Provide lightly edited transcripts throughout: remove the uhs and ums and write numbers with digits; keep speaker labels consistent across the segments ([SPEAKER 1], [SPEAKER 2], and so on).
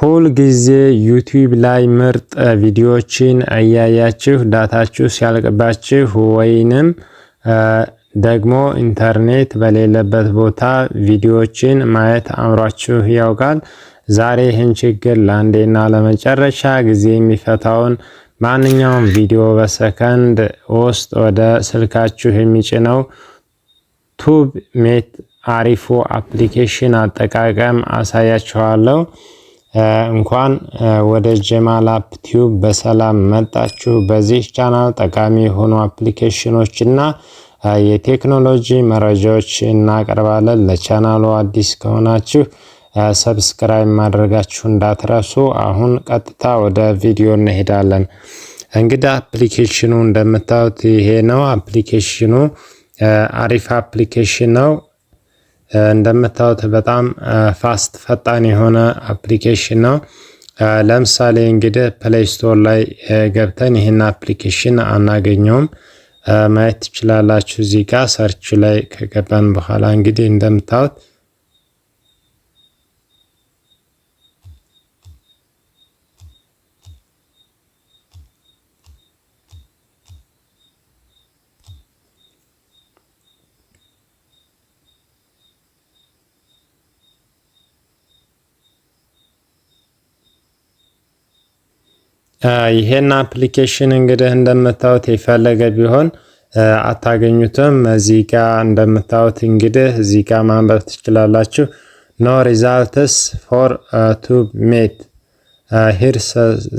[SPEAKER 1] ሁል ጊዜ ዩቲዩብ ላይ ምርጥ ቪዲዮዎችን እያያችሁ ዳታችሁ ሲያልቅባችሁ ወይንም ደግሞ ኢንተርኔት በሌለበት ቦታ ቪዲዮዎችን ማየት አምሯችሁ ያውቃል? ዛሬ ይህን ችግር ለአንዴና ለመጨረሻ ጊዜ የሚፈታውን ማንኛውም ቪዲዮ በሰከንድ ውስጥ ወደ ስልካችሁ የሚጭነው ቱብ ሜት አሪፉ አፕሊኬሽን አጠቃቀም አሳያችኋለሁ። እንኳን ወደ ጀማል አፕ ቲዩብ በሰላም መጣችሁ። በዚህ ቻናል ጠቃሚ የሆኑ አፕሊኬሽኖች እና የቴክኖሎጂ መረጃዎች እናቀርባለን። ለቻናሉ አዲስ ከሆናችሁ ሰብስክራይብ ማድረጋችሁ እንዳትረሱ። አሁን ቀጥታ ወደ ቪዲዮ እንሄዳለን። እንግዲህ አፕሊኬሽኑ እንደምታዩት ይሄ ነው። አፕሊኬሽኑ አሪፍ አፕሊኬሽን ነው። እንደምታዩት በጣም ፋስት ፈጣን የሆነ አፕሊኬሽን ነው። ለምሳሌ እንግዲህ ፕሌይ ስቶር ላይ ገብተን ይህን አፕሊኬሽን አናገኘውም፣ ማየት ትችላላችሁ። እዚህ ጋር ሰርች ላይ ከገባን በኋላ እንግዲህ እንደምታዩት ይሄን አፕሊኬሽን እንግዲህ እንደምታዩት የፈለገ ቢሆን አታገኙትም። እዚህ ጋር እንደምታዩት እንግዲህ እዚህ ጋር ማንበብ ትችላላችሁ። ኖ ሪዛልትስ ፎር ቱብ ሜት ሂርስ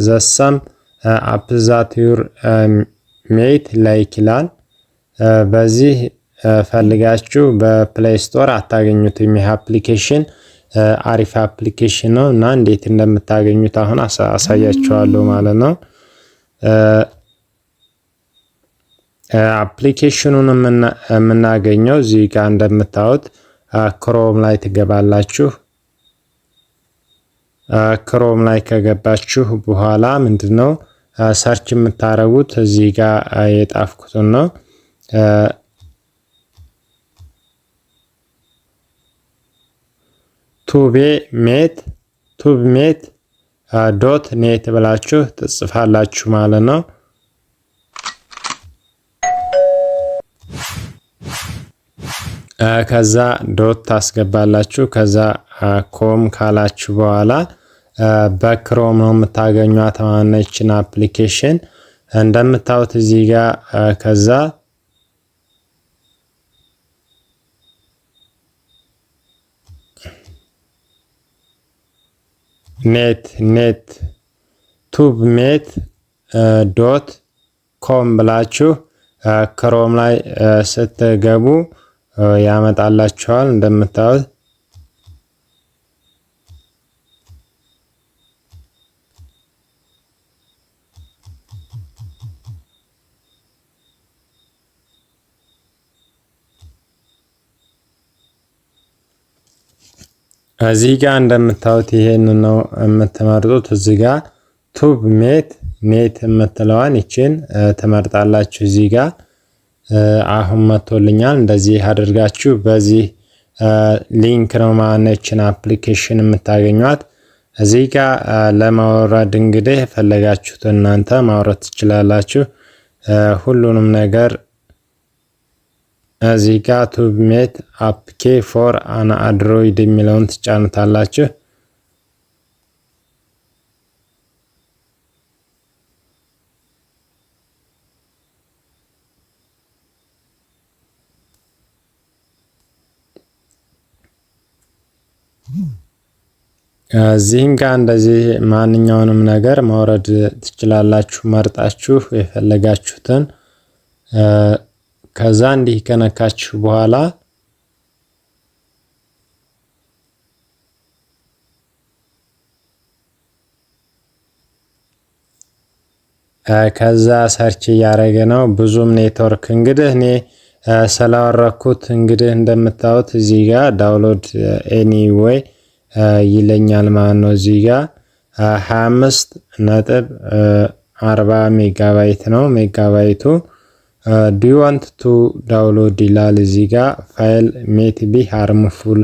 [SPEAKER 1] ዘ ሰም አፕ ዛት ዩር ሜት ላይክ ይላል። በዚህ ፈልጋችሁ በፕሌይ ስቶር አታገኙትም። ይህ አፕሊኬሽን አሪፍ አፕሊኬሽን ነው እና እንዴት እንደምታገኙት አሁን አሳያችኋለሁ ማለት ነው። አፕሊኬሽኑን የምናገኘው እዚህ ጋር እንደምታዩት ክሮም ላይ ትገባላችሁ። ክሮም ላይ ከገባችሁ በኋላ ምንድነው ሰርች የምታረጉት እዚህ ጋር የጣፍኩትን ነው። ቱብ ሜት ዶት ኔት ብላችሁ ትጽፋላችሁ ማለት ነው። ከዛ ዶት ታስገባላችሁ። ከዛ ኮም ካላችሁ በኋላ በክሮም ነው የምታገኟት ማነችን አፕሊኬሽን እንደምታዩት እዚህ ጋር ከዛ ኔት ቱብ ሜት ዶት ኮም ብላችሁ ክሮም ላይ ስትገቡ ያመጣላችኋል። እንደምታዩት እዚህ ጋር እንደምታዩት ይሄን ነው የምትመርጡት። እዚህ ጋር ቱብ ሜት የምትለዋን ይችን ትመርጣላችሁ። እዚህ ጋር አሁን መጥቶልኛል። እንደዚህ አድርጋችሁ በዚህ ሊንክ ነው ማነችን አፕሊኬሽን የምታገኟት። እዚህ ጋር ለማውረድ እንግዲህ የፈለጋችሁት እናንተ ማውረድ ትችላላችሁ ሁሉንም ነገር። እዚህ ጋር ቱብ ሜት አፕኬ ፎር አን አንድሮይድ የሚለውን ትጫኑታላችሁ። እዚህም ጋር እንደዚህ ማንኛውንም ነገር ማውረድ ትችላላችሁ መርጣችሁ የፈለጋችሁትን። ከዛ እንዲህ ከነካችሁ በኋላ ከዛ ሰርች እያደረገ ነው። ብዙም ኔትወርክ እንግዲህ እኔ ስላወረኩት እንግዲህ እንደምታዩት እዚህ ጋር ዳውንሎድ ኤኒዌይ ይለኛል ማለት ነው። እዚህ ጋር 25.40 ሜጋባይት ነው ሜጋባይቱ። ዱ ዩ ዋንት ቱ ዳውንሎድ ይላል እዚህ ጋር ፋይል ሜት ቢ ሃርምፉል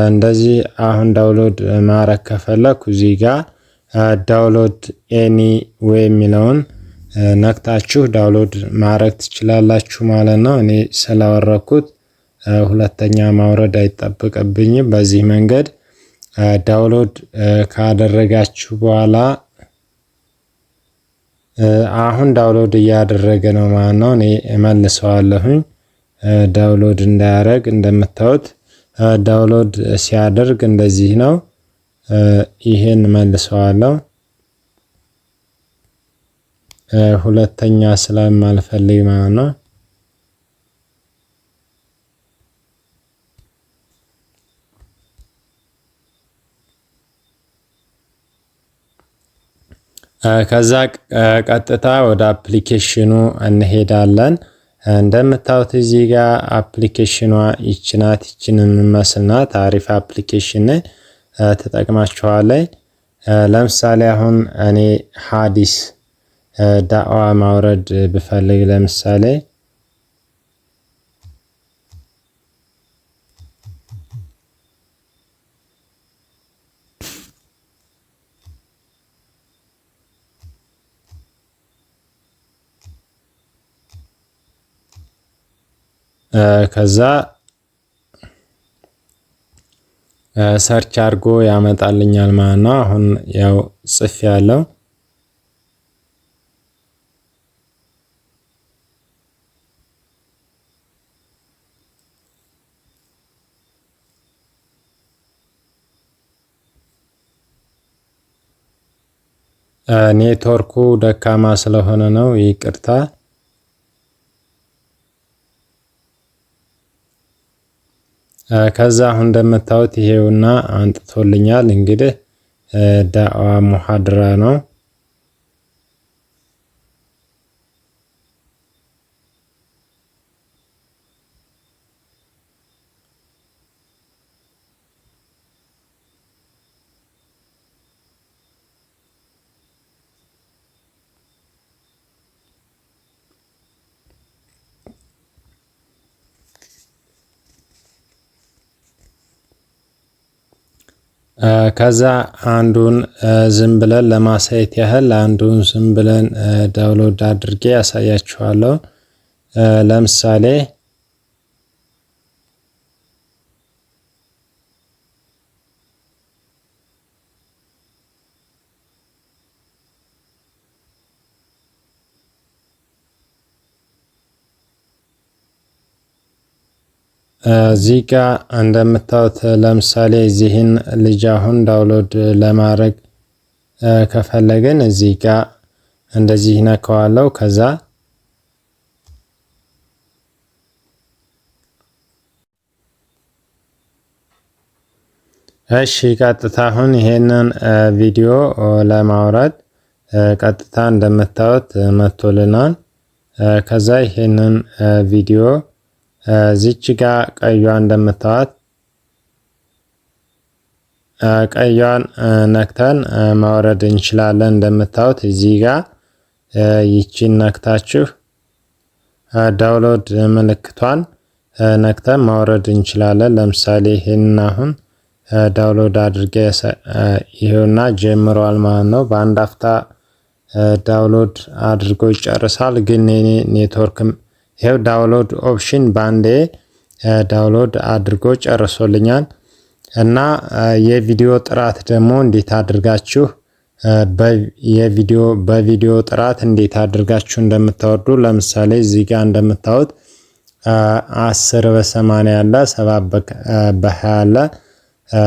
[SPEAKER 1] እንደዚህ አሁን ዳውንሎድ ማድረግ ከፈለኩ እዚህ ጋር ዳውንሎድ ኤኒ ዌይ የሚለውን ነክታችሁ ዳውንሎድ ማድረግ ትችላላችሁ ማለት ነው። እኔ ስላወረኩት ሁለተኛ ማውረድ አይጠበቅብኝም። በዚህ መንገድ ዳውንሎድ ካደረጋችሁ በኋላ አሁን ዳውንሎድ እያደረገ ነው ማለት ነው። እኔ እመልሰዋለሁኝ ዳውንሎድ እንዳያደርግ። እንደምታዩት ዳውንሎድ ሲያደርግ እንደዚህ ነው። ይሄን መልሰዋለሁ ሁለተኛ ስለማልፈልግ ማለት ነው። ከዛ ቀጥታ ወደ አፕሊኬሽኑ እንሄዳለን። እንደምታዩት እዚህ ጋር አፕሊኬሽኗ ይችናት ይችንን መስልናት አሪፍ አፕሊኬሽን ተጠቅማችኋለሁ። ለምሳሌ አሁን እኔ ሐዲስ ዳዕዋ ማውረድ ብፈልግ ለምሳሌ ከዛ ሰርች አድርጎ ያመጣልኛል ማለት ነው። አሁን ያው ጽፍ ያለው ኔትወርኩ ደካማ ስለሆነ ነው፣ ይቅርታ። ከዛ አሁን እንደምታዩት ይሄውና አንጥቶልኛል። እንግዲህ ዳዕዋ ሙሐድራ ነው። ከዛ አንዱን ዝም ብለን ለማሳየት ያህል አንዱን ዝም ብለን ዳውንሎድ አድርጌ ያሳያችኋለሁ። ለምሳሌ እዚህ ጋር እንደምታዩት ለምሳሌ እዚህን ልጅ አሁን ዳውንሎድ ለማድረግ ከፈለግን እዚህ ጋር እንደዚህ ነካዋለሁ። ከዛ እሺ ቀጥታ አሁን ይሄንን ቪዲዮ ለማውረድ ቀጥታ እንደምታዩት መጥቶልናል። ከዛ ይሄንን ቪዲዮ እዚች ጋር ቀይዋ እንደምታዩት ቀይዋን ነክተን ማውረድ እንችላለን። እንደምታዩት እዚህ ጋር ይቺን ነክታችሁ ዳውንሎድ ምልክቷን ነክተን ማውረድ እንችላለን። ለምሳሌ ይሄንን አሁን ዳውንሎድ አድርጌ ይሄውና ጀምሯል ማለት ነው። በአንድ አፍታ ዳውንሎድ አድርጎ ይጨርሳል። ግን የኔ ኔትወርክም ይሄው ዳውንሎድ ኦፕሽን ባንዴ ዳውንሎድ አድርጎ ጨርሶልኛል። እና የቪዲዮ ጥራት ደግሞ እንዴት አድርጋችሁ በቪዲዮ ጥራት እንዴት አድርጋችሁ እንደምታወርዱ ለምሳሌ እዚህ ጋር እንደምታዩት 10/80 አለ፣ 7/20 አለ።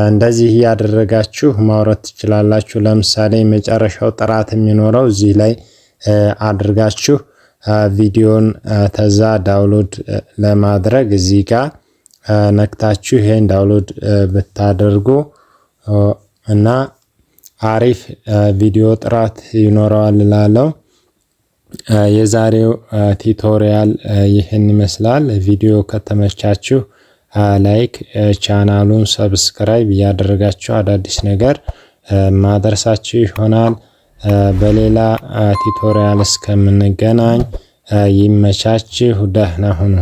[SPEAKER 1] እንደዚህ ያደረጋችሁ ማውረድ ትችላላችሁ። ለምሳሌ መጨረሻው ጥራት የሚኖረው እዚህ ላይ አድርጋችሁ ቪዲዮን ተዛ ዳውንሎድ ለማድረግ እዚህ ጋር ነክታችሁ ይሄን ዳውንሎድ ብታደርጉ እና አሪፍ ቪዲዮ ጥራት ይኖረዋል እላለሁ። የዛሬው ቲዩቶሪያል ይህን ይመስላል። ቪዲዮ ከተመቻችሁ ላይክ፣ ቻናሉን ሰብስክራይብ እያደረጋችሁ አዳዲስ ነገር ማድረሳችሁ ይሆናል። በሌላ ቲዩቶሪያል እስከምንገናኝ ይመቻችሁ፣ ደህና ሁኑ።